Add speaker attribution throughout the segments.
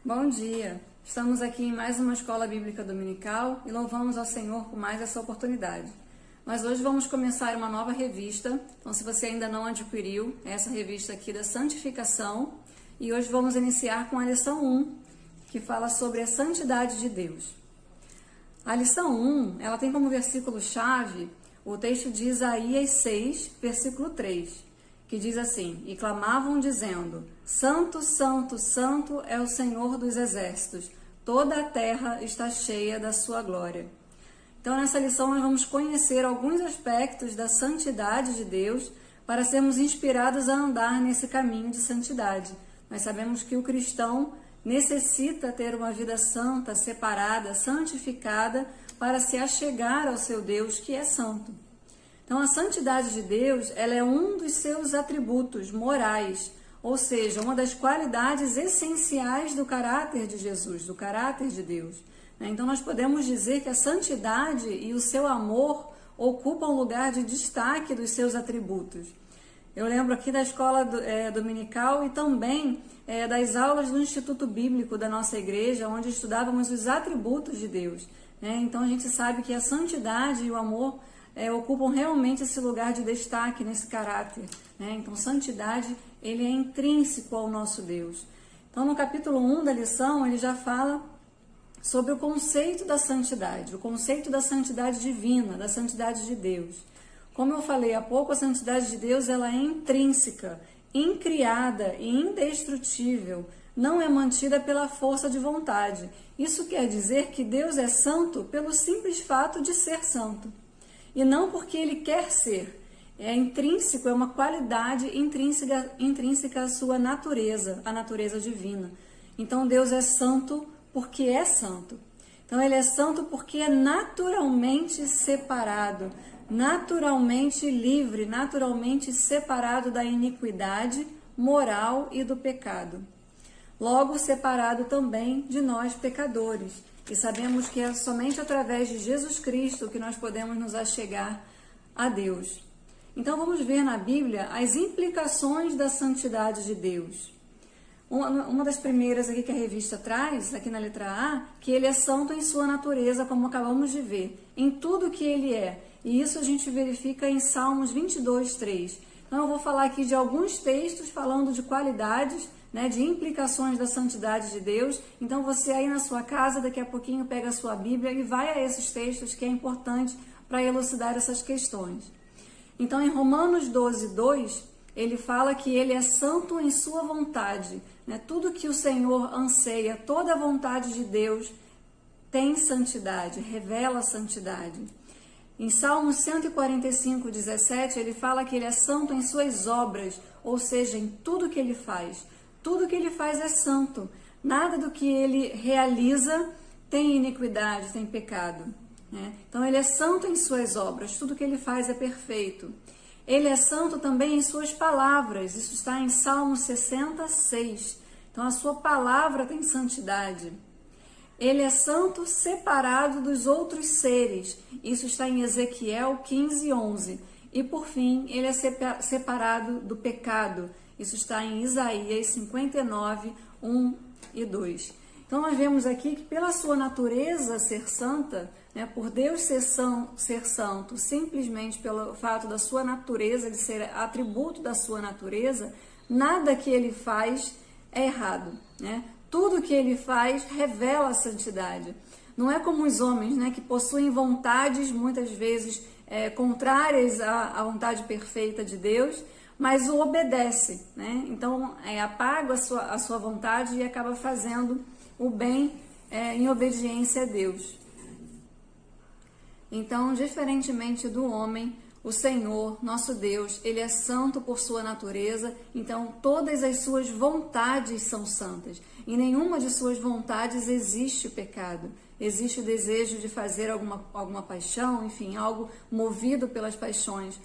Speaker 1: Bom dia! Estamos aqui em mais uma escola bíblica dominical e louvamos ao Senhor por mais essa oportunidade. Mas hoje vamos começar uma nova revista, então se você ainda não adquiriu, é essa revista aqui da santificação, e hoje vamos iniciar com a lição 1, que fala sobre a santidade de Deus. A lição 1, ela tem como versículo-chave o texto de Isaías 6, versículo 3, que diz assim: E clamavam dizendo, Santo, Santo, Santo é o Senhor dos exércitos, toda a terra está cheia da sua glória. Então nessa lição nós vamos conhecer alguns aspectos da santidade de Deus para sermos inspirados a andar nesse caminho de santidade. Nós sabemos que o cristão necessita ter uma vida santa, separada, santificada, para se achegar ao seu Deus que é santo. Então, a santidade de Deus, ela é um dos seus atributos morais, ou seja, uma das qualidades essenciais do caráter de Jesus, do caráter de Deus. Então, nós podemos dizer que a santidade e o seu amor ocupam lugar de destaque dos seus atributos. Eu lembro aqui da escola dominical e também das aulas do Instituto Bíblico da nossa igreja, onde estudávamos os atributos de Deus. Então, a gente sabe que a santidade e o amor ocupam realmente esse lugar de destaque nesse caráter. Então, santidade, ele é intrínseco ao nosso Deus. Então, no capítulo 1 da lição, ele já fala sobre o conceito da santidade, o conceito da santidade divina, da santidade de Deus. Como eu falei há pouco, a santidade de Deus ela é intrínseca, incriada e indestrutível, não é mantida pela força de vontade. Isso quer dizer que Deus é santo pelo simples fato de ser santo. E não porque ele quer ser. É intrínseco, é uma qualidade intrínseca à sua natureza, a natureza divina. Então Deus é santo porque é santo. Então ele é santo porque é naturalmente separado, naturalmente livre, naturalmente separado da iniquidade moral e do pecado. Logo separado também de nós pecadores. E sabemos que é somente através de Jesus Cristo que nós podemos nos achegar a Deus. Então vamos ver na Bíblia as implicações da santidade de Deus. Uma das primeiras aqui que a revista traz, aqui na letra A, que ele é santo em sua natureza, como acabamos de ver, em tudo que ele é. E isso a gente verifica em Salmos 22, 3. Então eu vou falar aqui de alguns textos falando de qualidades, de implicações da santidade de Deus. Então você aí na sua casa, daqui a pouquinho pega a sua Bíblia e vai a esses textos que é importante para elucidar essas questões. Então em Romanos 12, 2, ele fala que ele é santo em sua vontade. Tudo que o Senhor anseia, toda a vontade de Deus tem santidade, revela santidade. Em Salmo 145, 17, ele fala que ele é santo em suas obras, ou seja, em tudo que ele faz. Tudo que ele faz é santo. Nada do que ele realiza tem iniquidade, tem pecado. Então, ele é santo em suas obras. Tudo que ele faz é perfeito. Ele é santo também em suas palavras. Isso está em Salmo 66. Então, a sua palavra tem santidade. Ele é santo separado dos outros seres. Isso está em Ezequiel 15, 11. E, por fim, ele é separado do pecado. Isso está em Isaías 59, 1 e 2. Então, nós vemos aqui que pela sua natureza ser santa, por Deus ser santo, simplesmente pelo fato da sua natureza, de ser atributo da sua natureza, nada que ele faz é errado. Tudo que ele faz revela a santidade. Não é como os homens, que possuem vontades, muitas vezes, contrárias à vontade perfeita de Deus, mas o obedece, Então, apaga a sua vontade e acaba fazendo o bem em obediência a Deus. Então, diferentemente do homem, o Senhor, nosso Deus, ele é santo por sua natureza, então todas as suas vontades são santas. Em nenhuma de suas vontades existe pecado, existe o desejo de fazer alguma paixão, enfim, algo movido pelas paixões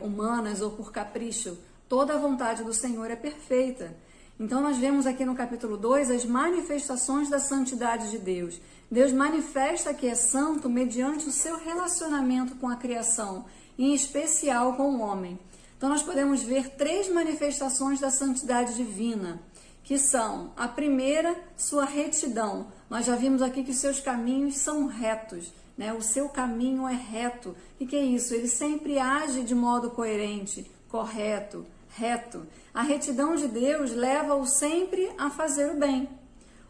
Speaker 1: humanas ou por capricho. Toda a vontade do Senhor é perfeita. Então nós vemos aqui no capítulo 2 as manifestações da santidade de Deus. Deus manifesta que é santo mediante o seu relacionamento com a criação, em especial com o homem. Então nós podemos ver 3 manifestações da santidade divina. que são, a primeira, sua retidão. Nós já vimos aqui que seus caminhos são retos, né? O seu caminho é reto. O que é isso? Ele sempre age de modo coerente, correto, reto. A retidão de Deus leva-o sempre a fazer o bem.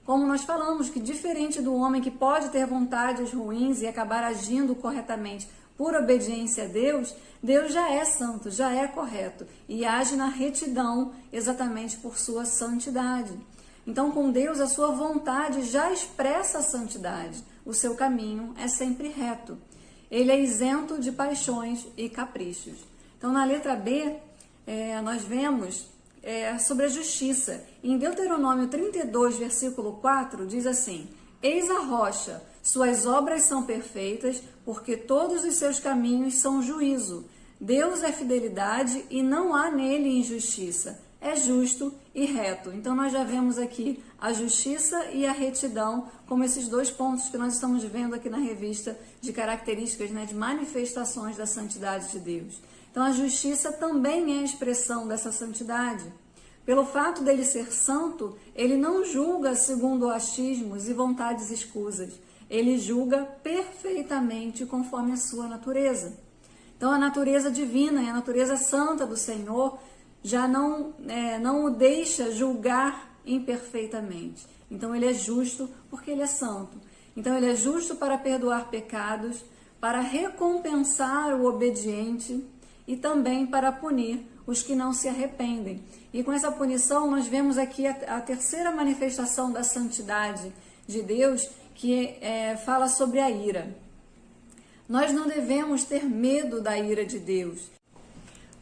Speaker 1: Como nós falamos, que diferente do homem que pode ter vontades ruins e acabar agindo corretamente por obediência a Deus, Deus já é santo, já é correto e age na retidão exatamente por sua santidade. Então, com Deus, a sua vontade já expressa a santidade. O seu caminho é sempre reto. Ele é isento de paixões e caprichos. Então, na letra B, nós vemos sobre a justiça. Em Deuteronômio 32, versículo 4, diz assim: Eis a rocha, suas obras são perfeitas, porque todos os seus caminhos são juízo. Deus é fidelidade e não há nele injustiça. É justo e reto. Então nós já vemos aqui a justiça e a retidão como esses dois pontos que nós estamos vendo aqui na revista de características, né, de manifestações da santidade de Deus. Então a justiça também é a expressão dessa santidade. Pelo fato dele ser santo, ele não julga segundo achismos e vontades escusas. Ele julga perfeitamente conforme a sua natureza. Então a natureza divina e a natureza santa do Senhor já não o deixa julgar imperfeitamente. Então ele é justo porque ele é santo. Então ele é justo para perdoar pecados, para recompensar o obediente e também para punir os que não se arrependem. E com essa punição nós vemos aqui a terceira manifestação da santidade de Deus, que fala sobre a ira. Nós não devemos ter medo da ira de Deus,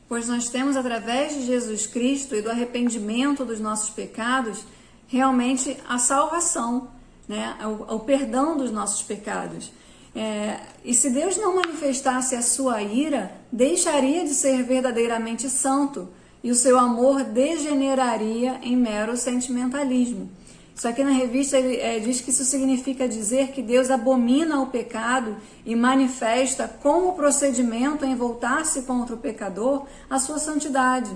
Speaker 1: pois nós temos, através de Jesus Cristo e do arrependimento dos nossos pecados, realmente a salvação, né? o perdão dos nossos pecados. E se Deus não manifestasse a sua ira, deixaria de ser verdadeiramente santo e o seu amor degeneraria em mero sentimentalismo. Isso aqui na revista ele diz que isso significa dizer que Deus abomina o pecado e manifesta com o procedimento em voltar-se contra o pecador a sua santidade.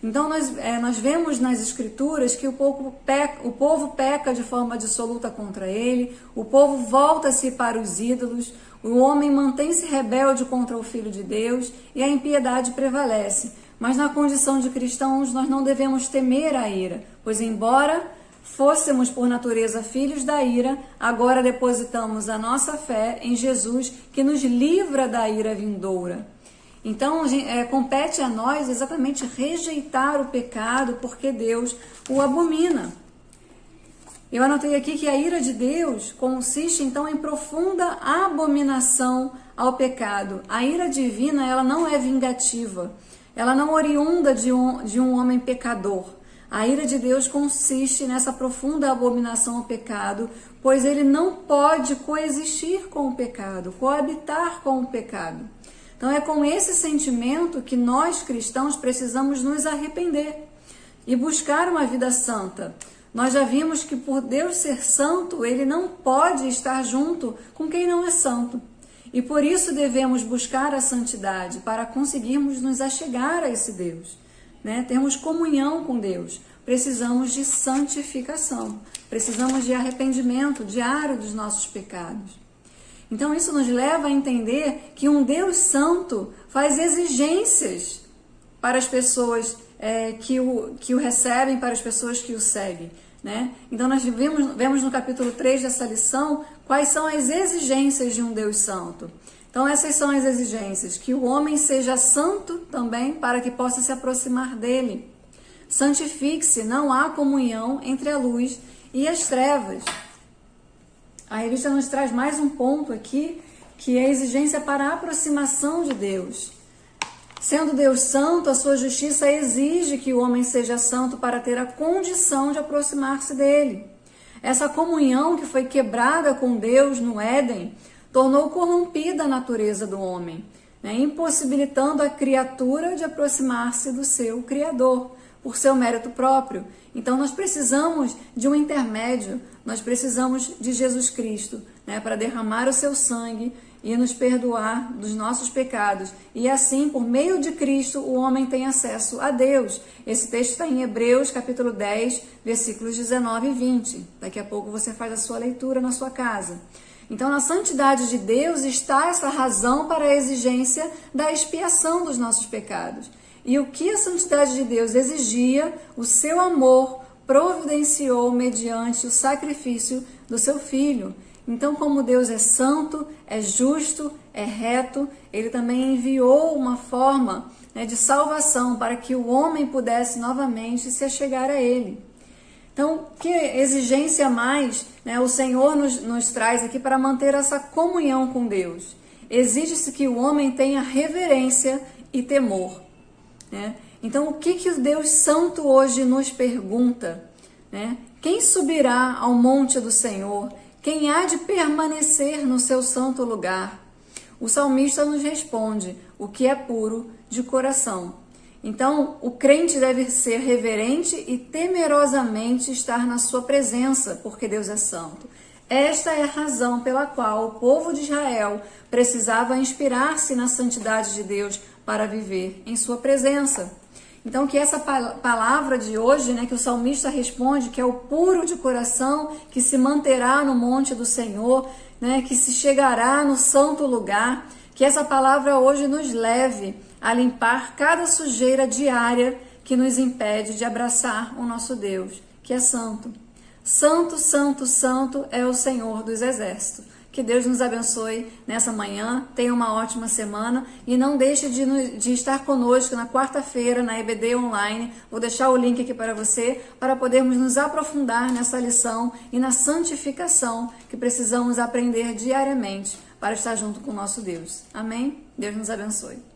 Speaker 1: Então nós vemos nas Escrituras que o povo peca de forma dissoluta contra ele, o povo volta-se para os ídolos, o homem mantém-se rebelde contra o Filho de Deus e a impiedade prevalece. Mas na condição de cristãos nós não devemos temer a ira, pois embora fôssemos por natureza filhos da ira, agora depositamos a nossa fé em Jesus, que nos livra da ira vindoura. Então, compete a nós exatamente rejeitar o pecado, porque Deus o abomina. Eu anotei aqui que a ira de Deus consiste, então, em profunda abominação ao pecado. A ira divina, ela não é vingativa, ela não oriunda de um homem pecador. A ira de Deus consiste nessa profunda abominação ao pecado, pois ele não pode coexistir com o pecado, coabitar com o pecado. Então é com esse sentimento que nós cristãos precisamos nos arrepender e buscar uma vida santa. Nós já vimos que por Deus ser santo, ele não pode estar junto com quem não é santo. E por isso devemos buscar a santidade para conseguirmos nos achegar a esse Deus. Termos comunhão com Deus, precisamos de santificação, precisamos de arrependimento diário dos nossos pecados. Então isso nos leva a entender que um Deus santo faz exigências para as pessoas que o recebem, para as pessoas que o seguem. Então nós vemos no capítulo 3 dessa lição quais são as exigências de um Deus santo. Então essas são as exigências: que o homem seja santo também para que possa se aproximar dele. Santifique-se, não há comunhão entre a luz e as trevas. A revista nos traz mais um ponto aqui, que é a exigência para a aproximação de Deus. Sendo Deus santo, a sua justiça exige que o homem seja santo para ter a condição de aproximar-se dele. Essa comunhão que foi quebrada com Deus no Éden tornou corrompida a natureza do homem, impossibilitando a criatura de aproximar-se do seu Criador, por seu mérito próprio. Então nós precisamos de um intermédio, nós precisamos de Jesus Cristo, para derramar o seu sangue e nos perdoar dos nossos pecados. E assim, por meio de Cristo, o homem tem acesso a Deus. Esse texto está em Hebreus, capítulo 10, versículos 19 e 20. Daqui a pouco você faz a sua leitura na sua casa. Então, na santidade de Deus está essa razão para a exigência da expiação dos nossos pecados. E o que a santidade de Deus exigia, o seu amor providenciou mediante o sacrifício do seu Filho. Então, como Deus é santo, é justo, é reto, Ele também enviou uma forma, de salvação para que o homem pudesse novamente se achegar a Ele. Então, que exigência mais o Senhor nos traz aqui para manter essa comunhão com Deus? Exige-se que o homem tenha reverência e temor. Então, o que o Deus Santo hoje nos pergunta? Quem subirá ao monte do Senhor? Quem há de permanecer no seu santo lugar? O salmista nos responde: o que é puro de coração. Então, o crente deve ser reverente e temerosamente estar na sua presença, porque Deus é santo. Esta é a razão pela qual o povo de Israel precisava inspirar-se na santidade de Deus para viver em sua presença. Então, que essa palavra de hoje, que o salmista responde, que é o puro de coração, que se manterá no monte do Senhor, que se chegará no santo lugar, que essa palavra hoje nos leve a limpar cada sujeira diária que nos impede de abraçar o nosso Deus, que é santo. Santo, santo, santo é o Senhor dos Exércitos. Que Deus nos abençoe nessa manhã, tenha uma ótima semana e não deixe de estar conosco na quarta-feira na EBD Online. Vou deixar o link aqui para você, para podermos nos aprofundar nessa lição e na santificação que precisamos aprender diariamente para estar junto com o nosso Deus. Amém? Deus nos abençoe.